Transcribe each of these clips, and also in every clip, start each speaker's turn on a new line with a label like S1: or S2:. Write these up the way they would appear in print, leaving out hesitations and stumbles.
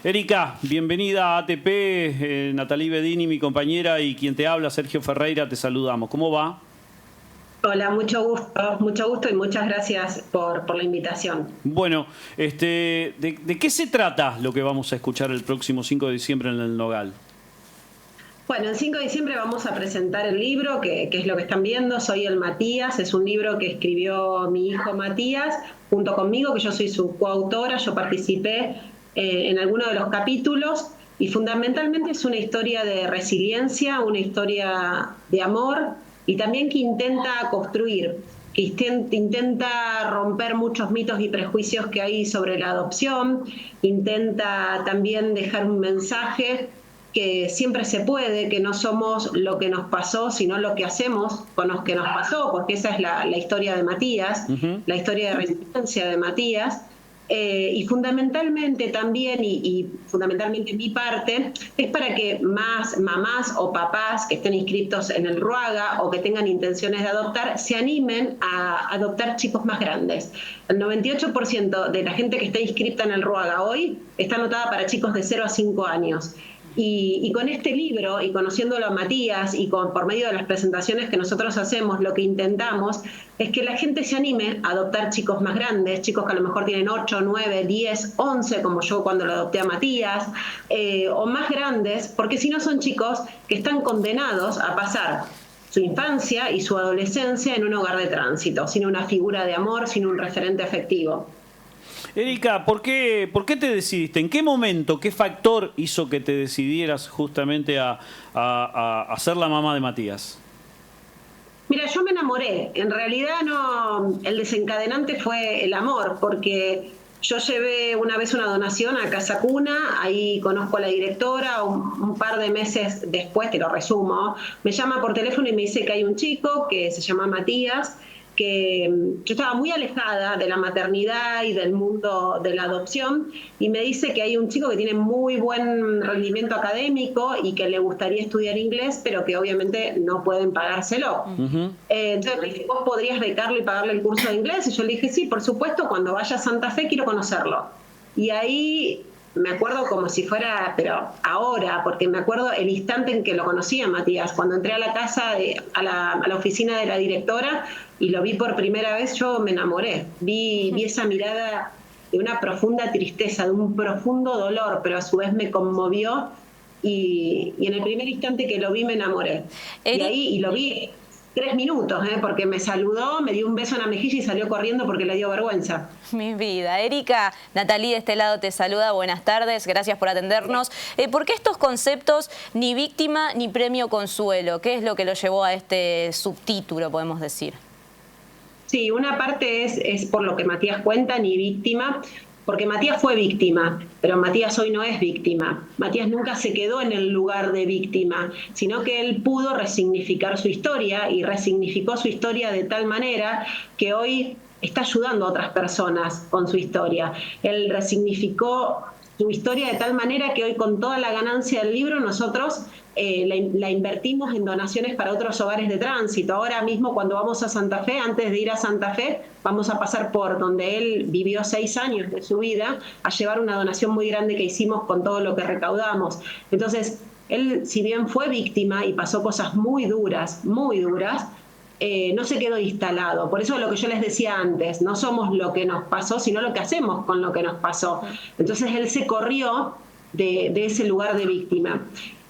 S1: Erika, bienvenida a ATP, Natalie Bedini, mi compañera, y quien te habla, Sergio Ferreira, te saludamos. ¿Cómo va?
S2: Hola, mucho gusto y muchas gracias por la invitación.
S1: Bueno, ¿de qué se trata lo que vamos a escuchar el próximo 5 de diciembre en el Nogal?
S2: Bueno, el 5 de diciembre vamos a presentar el libro, que es lo que están viendo, Soy el Matías. Es un libro que escribió mi hijo Matías junto conmigo, que yo soy su coautora. Yo participé en alguno de los capítulos y fundamentalmente es una historia de resiliencia, una historia de amor y también que intenta construir, que intenta romper muchos mitos y prejuicios que hay sobre la adopción, intenta también dejar un mensaje que siempre se puede, que no somos lo que nos pasó, sino lo que hacemos con lo que nos pasó, porque esa es la historia de Matías, la historia de resiliencia de Matías. Y fundamentalmente también, y fundamentalmente mi parte, es para que más mamás o papás que estén inscritos en el Ruaga o que tengan intenciones de adoptar, se animen a adoptar chicos más grandes. El 98% de la gente que está inscrita en el Ruaga hoy está anotada para chicos de 0 a 5 años. Y con este libro, y conociéndolo a Matías, y por medio de las presentaciones que nosotros hacemos, lo que intentamos es que la gente se anime a adoptar chicos más grandes, chicos que a lo mejor tienen 8, 9, 10, 11, como yo cuando lo adopté a Matías, o más grandes, porque si no son chicos que están condenados a pasar su infancia y su adolescencia en un hogar de tránsito, sin una figura de amor, sin un referente afectivo.
S1: Erika, ¿por qué te decidiste? ¿En qué momento, qué factor hizo que te decidieras justamente a ser la mamá de Matías?
S2: Mira, yo me enamoré. En realidad no, el desencadenante fue el amor, porque yo llevé una vez una donación a Casa Cuna, ahí conozco a la directora, un par de meses después, te lo resumo, me llama por teléfono y me dice que hay un chico que se llama Matías, que yo estaba muy alejada de la maternidad y del mundo de la adopción, y me dice que hay un chico que tiene muy buen rendimiento académico y que le gustaría estudiar inglés, pero que obviamente no pueden pagárselo. Entonces me dice, ¿vos podrías becarlo y pagarle el curso de inglés? Y yo le dije, sí, por supuesto, cuando vaya a Santa Fe quiero conocerlo. Y ahí me acuerdo como si fuera, pero ahora, porque me acuerdo el instante en que lo conocí a Matías, cuando entré a la casa, a la oficina de la directora y lo vi por primera vez, yo me enamoré. Vi esa mirada de una profunda tristeza, de un profundo dolor, pero a su vez me conmovió y en el primer instante que lo vi me enamoré. Y lo vi 3 minutos, porque me saludó, me dio un beso en la mejilla y salió corriendo porque le dio vergüenza.
S3: Mi vida. Erika, Natalie de este lado te saluda, buenas tardes, gracias por atendernos. ¿Por qué estos conceptos ni víctima ni premio consuelo? ¿Qué es lo que lo llevó a este subtítulo, podemos decir?
S2: Sí, una parte es por lo que Matías cuenta, ni víctima, porque Matías fue víctima, pero Matías hoy no es víctima. Matías nunca se quedó en el lugar de víctima, sino que él pudo resignificar su historia y resignificó su historia de tal manera que hoy está ayudando a otras personas con su historia. Él resignificó su historia de tal manera que hoy con toda la ganancia del libro nosotros la invertimos en donaciones para otros hogares de tránsito. Ahora mismo cuando vamos a Santa Fe, antes de ir a Santa Fe, vamos a pasar por donde él vivió 6 años de su vida, a llevar una donación muy grande que hicimos con todo lo que recaudamos. Entonces, él, si bien fue víctima y pasó cosas muy duras, no se quedó instalado. Por eso lo que yo les decía antes, no somos lo que nos pasó, sino lo que hacemos con lo que nos pasó. Entonces él se corrió de ese lugar de víctima.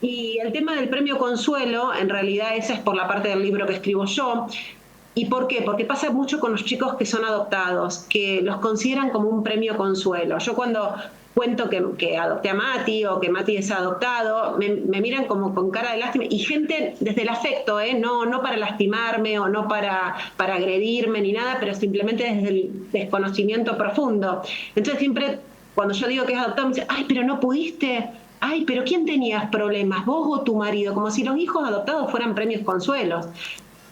S2: Y el tema del premio Consuelo, en realidad esa es por la parte del libro que escribo yo. ¿Y por qué? Porque pasa mucho con los chicos que son adoptados, que los consideran como un premio Consuelo. Yo cuando cuento que adopté a Mati o que Mati es adoptado, me miran como con cara de lástima, y gente desde el afecto, no para lastimarme o no para agredirme ni nada, pero simplemente desde el desconocimiento profundo. Entonces siempre cuando yo digo que es adoptado me dicen, ay, pero no pudiste, ay, pero ¿quién tenías problemas, vos o tu marido? Como si los hijos adoptados fueran premios Consuelos.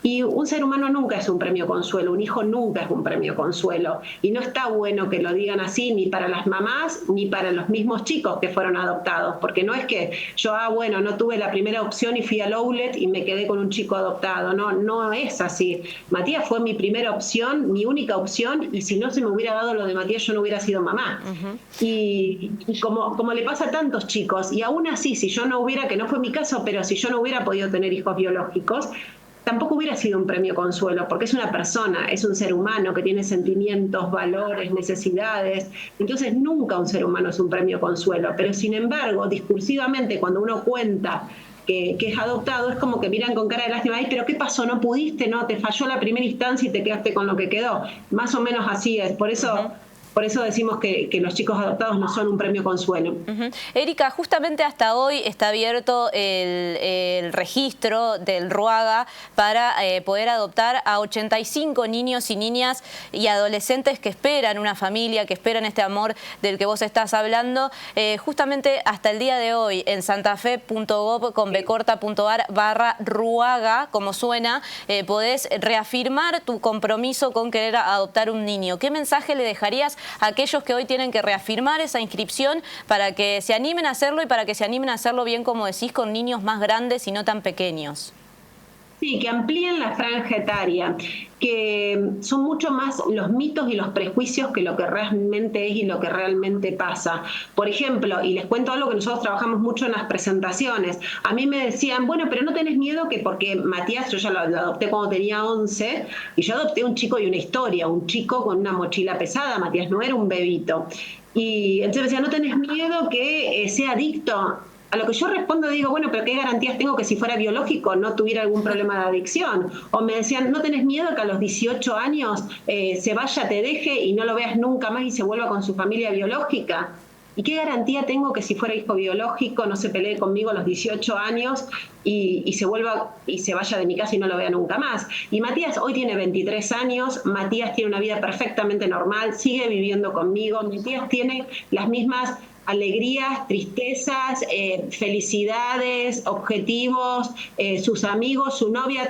S2: Y un ser humano nunca es un premio consuelo, un hijo nunca es un premio consuelo. Y no está bueno que lo digan así ni para las mamás ni para los mismos chicos que fueron adoptados, porque no es que yo, bueno, no tuve la primera opción y fui al outlet y me quedé con un chico adoptado. No, no es así. Matías fue mi primera opción, mi única opción, y si no se me hubiera dado lo de Matías yo no hubiera sido mamá. Y como le pasa a tantos chicos, y aún así, si yo no hubiera, que no fue mi caso, pero si yo no hubiera podido tener hijos biológicos, tampoco hubiera sido un premio consuelo, porque es una persona, es un ser humano que tiene sentimientos, valores, necesidades. Entonces nunca un ser humano es un premio consuelo, pero sin embargo, discursivamente, cuando uno cuenta que es adoptado, es como que miran con cara de lástima, ay, pero ¿qué pasó? ¿No pudiste? ¿No? Te falló la primera instancia y te quedaste con lo que quedó. Más o menos así es. Por eso decimos que los chicos adoptados no son un premio consuelo.
S3: Erika, justamente hasta hoy está abierto el registro del RUAGA para poder adoptar a 85 niños y niñas y adolescentes que esperan una familia, que esperan este amor del que vos estás hablando. Justamente hasta el día de hoy en santafe.gov.ar/RUAGA, como suena, podés reafirmar tu compromiso con querer adoptar un niño. ¿Qué mensaje le dejarías a aquellos que hoy tienen que reafirmar esa inscripción para que se animen a hacerlo y para que se animen a hacerlo bien, como decís, con niños más grandes y no tan pequeños?
S2: Sí, que amplíen la franja etaria, que son mucho más los mitos y los prejuicios que lo que realmente es y lo que realmente pasa. Por ejemplo, y les cuento algo que nosotros trabajamos mucho en las presentaciones, a mí me decían, bueno, pero no tenés miedo que porque Matías, yo ya lo adopté cuando tenía 11, y yo adopté un chico y una historia, un chico con una mochila pesada, Matías no era un bebito. Y entonces me decían, ¿no tenés miedo que sea adicto? A lo que yo respondo digo, bueno, pero ¿qué garantías tengo que si fuera biológico no tuviera algún problema de adicción? O me decían, ¿no tenés miedo que a los 18 años se vaya, te deje y no lo veas nunca más y se vuelva con su familia biológica? ¿Y qué garantía tengo que si fuera hijo biológico no se pelee conmigo a los 18 años y se vuelva y se vaya de mi casa y no lo vea nunca más? Y Matías hoy tiene 23 años, Matías tiene una vida perfectamente normal, sigue viviendo conmigo, Matías tiene las mismas alegrías, tristezas, felicidades, objetivos, sus amigos, su novia,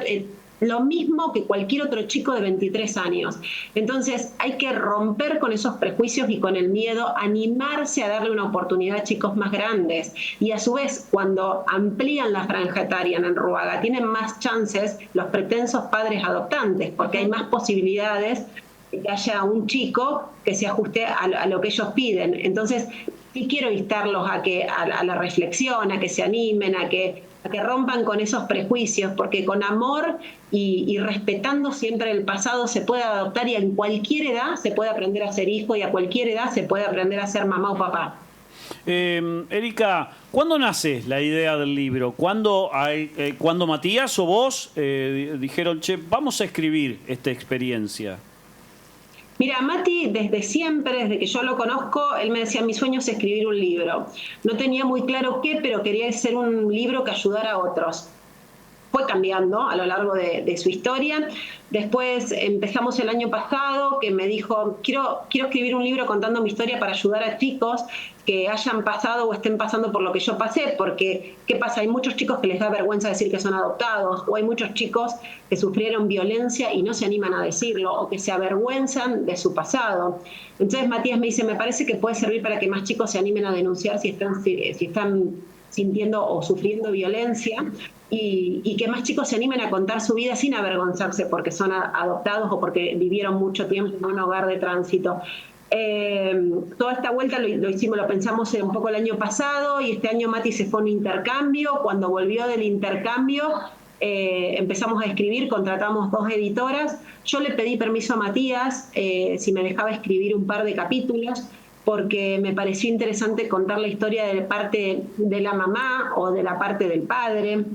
S2: lo mismo que cualquier otro chico de 23 años. Entonces hay que romper con esos prejuicios y con el miedo, animarse a darle una oportunidad a chicos más grandes. Y a su vez, cuando amplían la franja etaria en el RUAGA, tienen más chances los pretensos padres adoptantes, porque hay más posibilidades de que haya un chico que se ajuste a lo que ellos piden. Entonces, sí quiero instarlos a la reflexión, a que se animen, a que rompan con esos prejuicios, porque con amor y respetando siempre el pasado se puede adoptar y en cualquier edad se puede aprender a ser hijo y a cualquier edad se puede aprender a ser mamá o papá.
S1: Erika, ¿cuándo nace la idea del libro? ¿Cuándo Matías o vos dijeron, che, vamos a escribir esta experiencia?
S2: Mira, Mati, desde siempre, desde que yo lo conozco, él me decía, mi sueño es escribir un libro. No tenía muy claro qué, pero quería ser un libro que ayudara a otros. Fue cambiando a lo largo de su historia. Después empezamos el año pasado, que me dijo, quiero escribir un libro contando mi historia para ayudar a chicos que hayan pasado o estén pasando por lo que yo pasé, porque, ¿qué pasa? Hay muchos chicos que les da vergüenza decir que son adoptados, o hay muchos chicos que sufrieron violencia y no se animan a decirlo, o que se avergüenzan de su pasado. Entonces Matías me dice, me parece que puede servir para que más chicos se animen a denunciar si están sintiendo o sufriendo violencia, y que más chicos se animen a contar su vida sin avergonzarse porque son adoptados o porque vivieron mucho tiempo en un hogar de tránsito. Toda esta vuelta lo pensamos un poco el año pasado, y este año Mati se fue a un intercambio. Cuando volvió del intercambio empezamos a escribir, contratamos 2 editoras. Yo le pedí permiso a Matías si me dejaba escribir un par de capítulos, porque me pareció interesante contar la historia de parte de la mamá o de la parte del padre.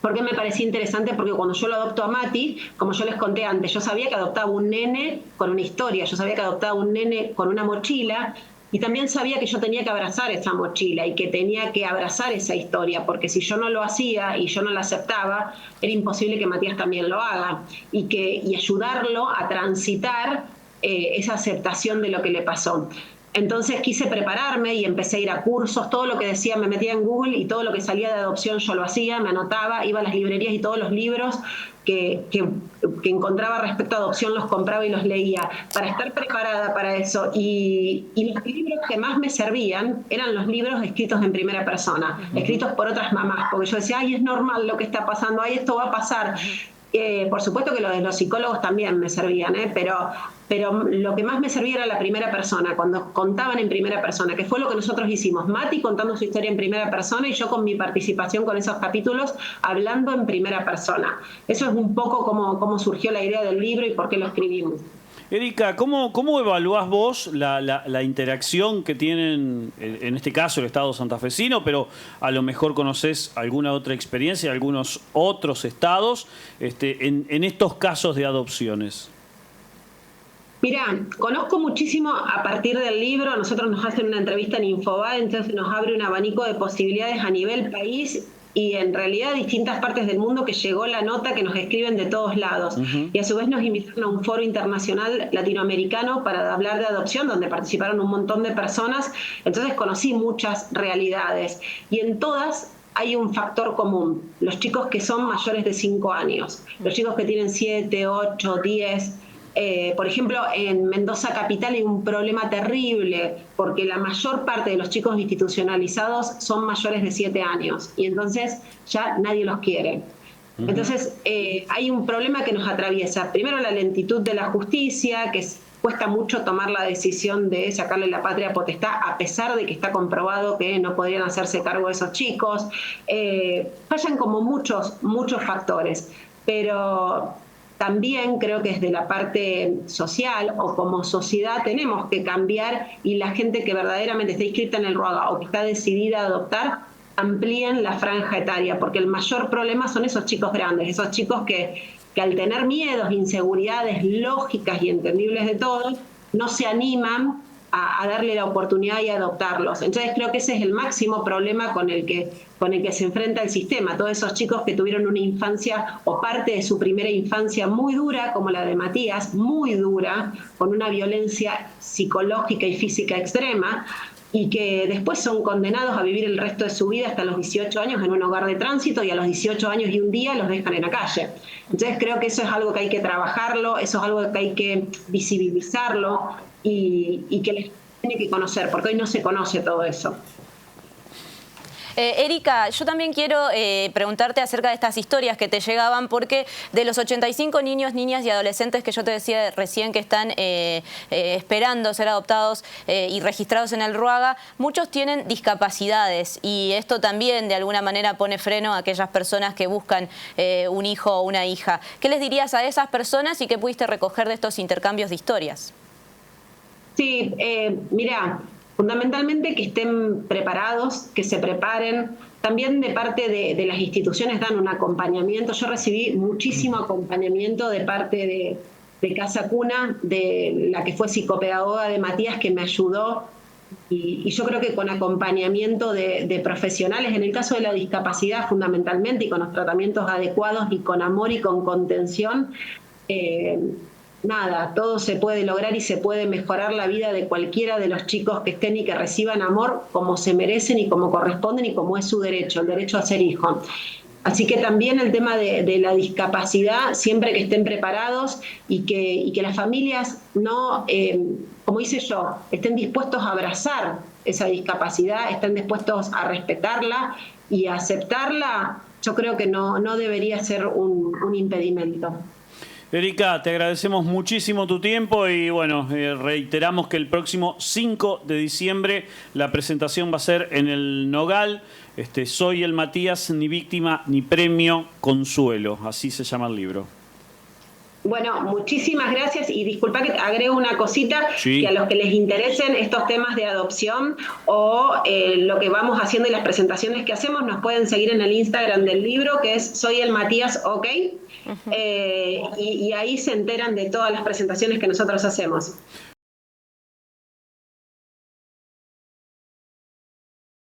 S2: ¿Por qué me parecía interesante? Porque cuando yo lo adopto a Mati, como yo les conté antes, yo sabía que adoptaba un nene con una historia, yo sabía que adoptaba un nene con una mochila, y también sabía que yo tenía que abrazar esa mochila y que tenía que abrazar esa historia, porque si yo no lo hacía y yo no la aceptaba, era imposible que Matías también lo haga, y ayudarlo a transitar esa aceptación de lo que le pasó. Entonces quise prepararme y empecé a ir a cursos, todo lo que decía me metía en Google y todo lo que salía de adopción yo lo hacía, me anotaba, iba a las librerías y todos los libros que encontraba respecto a adopción los compraba y los leía para estar preparada para eso. Y los libros que más me servían eran los libros escritos en primera persona, escritos por otras mamás, porque yo decía, ay, es normal lo que está pasando, ay, esto va a pasar. Por supuesto que lo de los psicólogos también me servían, pero lo que más me servía era la primera persona, cuando contaban en primera persona, que fue lo que nosotros hicimos. Mati contando su historia en primera persona y yo con mi participación con esos capítulos hablando en primera persona. Eso es un poco cómo surgió la idea del libro y por qué lo escribimos.
S1: Erika, ¿cómo evaluás vos la interacción que tienen, en este caso el Estado santafesino, pero a lo mejor conocés alguna otra experiencia, algunos otros estados, en estos casos de adopciones?
S2: Mirá, conozco muchísimo a partir del libro, nosotros nos hacen una entrevista en Infobae, entonces nos abre un abanico de posibilidades a nivel país y en realidad distintas partes del mundo que llegó la nota que nos escriben de todos lados. Y a su vez nos invitaron a un foro internacional latinoamericano para hablar de adopción, donde participaron un montón de personas, entonces conocí muchas realidades y en todas hay un factor común, los chicos que son mayores de 5 años, los chicos que tienen 7, 8, 10... por ejemplo, en Mendoza Capital hay un problema terrible porque la mayor parte de los chicos institucionalizados son mayores de 7 años y entonces ya nadie los quiere. Entonces hay un problema que nos atraviesa. Primero la lentitud de la justicia, que cuesta mucho tomar la decisión de sacarle la patria potestad a pesar de que está comprobado que no podrían hacerse cargo de esos chicos. Fallan como muchos factores, pero también creo que desde la parte social o como sociedad tenemos que cambiar y la gente que verdaderamente está inscrita en el RUAGA o que está decidida a adoptar, amplíen la franja etaria, porque el mayor problema son esos chicos grandes, esos chicos que al tener miedos, inseguridades lógicas y entendibles de todos, no se animan a darle la oportunidad y a adoptarlos. Entonces creo que ese es el máximo problema con el que se enfrenta el sistema. Todos esos chicos que tuvieron una infancia o parte de su primera infancia muy dura, como la de Matías, muy dura, con una violencia psicológica y física extrema, y que después son condenados a vivir el resto de su vida hasta los 18 años en un hogar de tránsito y a los 18 años y un día los dejan en la calle. Entonces creo que eso es algo que hay que trabajarlo, eso es algo que hay que visibilizarlo y que les tiene que conocer, porque hoy no se conoce todo eso.
S3: Erika, yo también quiero preguntarte acerca de estas historias que te llegaban, porque de los 85 niños, niñas y adolescentes que yo te decía recién que están esperando ser adoptados y registrados en el RUAGA, muchos tienen discapacidades y esto también de alguna manera pone freno a aquellas personas que buscan un hijo o una hija. ¿Qué les dirías a esas personas y qué pudiste recoger de estos intercambios de historias?
S2: Sí, mira, fundamentalmente que estén preparados, que se preparen. También de parte de las instituciones dan un acompañamiento. Yo recibí muchísimo acompañamiento de parte de Casa Cuna, de la que fue psicopedagoga de Matías, que me ayudó. Y yo creo que con acompañamiento de profesionales, en el caso de la discapacidad fundamentalmente, y con los tratamientos adecuados y con amor y con contención, nada, todo se puede lograr y se puede mejorar la vida de cualquiera de los chicos que estén y que reciban amor como se merecen y como corresponden y como es su derecho, el derecho a ser hijo. Así que también el tema de la discapacidad, siempre que estén preparados y que las familias no, como hice yo, estén dispuestos a abrazar esa discapacidad, estén dispuestos a respetarla y a aceptarla, yo creo que no debería ser un impedimento.
S1: Erika, te agradecemos muchísimo tu tiempo y bueno, reiteramos que el próximo 5 de diciembre la presentación va a ser en el Nogal. Soy el Matías, ni víctima ni premio, consuelo. Así se llama el libro.
S2: Bueno, muchísimas gracias y disculpa que agrego una cosita,
S1: sí,
S2: que a los que les interesen estos temas de adopción o lo que vamos haciendo y las presentaciones que hacemos, nos pueden seguir en el Instagram del libro, que es Soy el Matías, OK, y ahí se enteran de todas las presentaciones que nosotros hacemos.